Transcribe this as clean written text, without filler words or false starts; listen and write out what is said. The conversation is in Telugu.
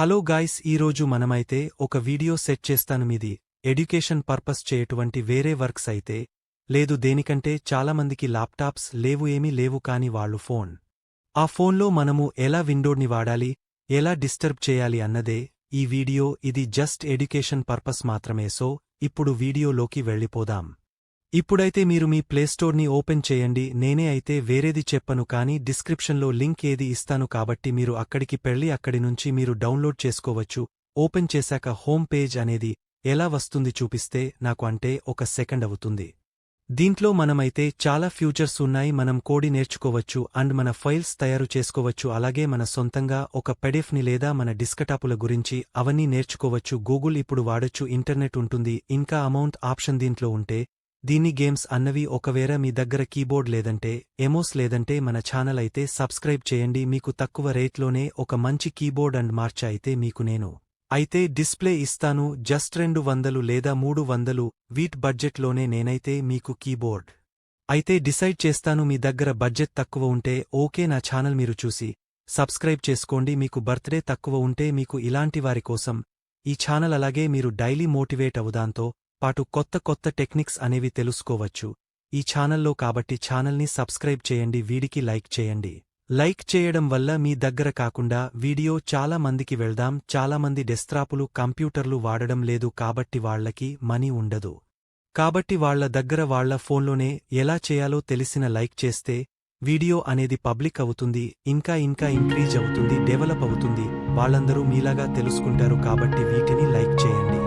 హలో గాయ్స్, ఈరోజు మనమైతే ఒక వీడియో సెట్ చేస్తాను. మీది ఎడ్యుకేషన్ పర్పస్ చేయటువంటి వేరే వర్క్స్ అయితే లేదు. దేనికంటే చాలామందికి ల్యాప్టాప్స్ లేవు, ఏమీ లేవు, కాని వాళ్ళు ఆ ఫోన్లో మనము ఎలా విండోడ్ని వాడాలి, ఎలా డిస్టర్బ్ చేయాలి అన్నదే ఈ వీడియో. ఇది జస్ట్ ఎడ్యుకేషన్ పర్పస్ మాత్రమే. సో ఇప్పుడు వీడియోలోకి వెళ్ళిపోదాం. ఇప్పుడైతే మీరు మీ ప్లేస్టోర్ని ఓపెన్ చేయండి. నేనే అయితే వేరేది చెప్పను, కానీ డిస్క్రిప్షన్లో లింక్ ఏది ఇస్తాను, కాబట్టి మీరు అక్కడికి పెళ్లి అక్కడి నుంచి మీరు డౌన్లోడ్ చేసుకోవచ్చు. ఓపెన్ చేశాక హోమ్ పేజ్ అనేది ఎలా వస్తుంది చూపిస్తే నాకు అంటే ఒక సెకండ్ అవుతుంది. దీంట్లో మనమైతే చాలా ఫ్యూచర్స్ ఉన్నాయి. మనం కోడి నేర్చుకోవచ్చు అండ్ మన ఫైల్స్ తయారు చేసుకోవచ్చు. అలాగే మన సొంతంగా ఒక పెడిఎఫ్ని లేదా మన డిస్కటాపుల గురించి అవన్నీ నేర్చుకోవచ్చు. గూగుల్ ఇప్పుడు వాడొచ్చు, ఇంటర్నెట్ ఉంటుంది, ఇంకా అమౌంట్ ఆప్షన్ దీంట్లో ఉంటే దీన్ని గేమ్స్ అన్నవి. ఒకవేళ మీ దగ్గర కీబోర్డ్ లేదంటే ఎమోస్ లేదంటే మన ఛానల్ అయితే సబ్స్క్రైబ్ చేయండి. మీకు తక్కువ రేట్లోనే ఒక మంచి కీబోర్డ్ అండ్ మార్చ అయితే మీకు నేను అయితే డిస్ప్లే ఇస్తాను. జస్ట్ 200 లేదా 300 వీట్ బడ్జెట్లోనే నేనైతే మీకు కీబోర్డ్ అయితే డిసైడ్ చేస్తాను. మీ దగ్గర బడ్జెట్ తక్కువ ఉంటే ఓకే, నా ఛానల్ మీరు చూసి సబ్స్క్రైబ్ చేసుకోండి. మీకు బర్త్డే తక్కువ ఉంటే మీకు ఇలాంటి వారి కోసం ఈ ఛానల్, అలాగే మీరు డైలీ మోటివేట్ అవుదాంతో పాటు కొత్త కొత్త టెక్నిక్స్ అనేవి తెలుసుకోవచ్చు ఈ ఛానల్లో. కాబట్టి ఛానల్ని సబ్స్క్రైబ్ చేయండి, వీడికి లైక్ చేయండి. లైక్ చేయడం వల్ల మీ దగ్గర కాకుండా వీడియో చాలా మందికి వెళ్దాం. చాలామంది డెస్క్టాపులు కంప్యూటర్లు వాడడం లేదు, కాబట్టి వాళ్లకి మనీ ఉండదు. కాబట్టి వాళ్ల దగ్గర వాళ్ల ఫోన్లోనే ఎలా చేయాలో తెలిసిన లైక్ చేస్తే వీడియో అనేది పబ్లిక్ అవుతుంది, ఇంకా ఇంక్రీజ్ అవుతుంది, డెవలప్ అవుతుంది. వాళ్ళందరూ మీలాగా తెలుసుకుంటారు, కాబట్టి వీటిని లైక్ చేయండి.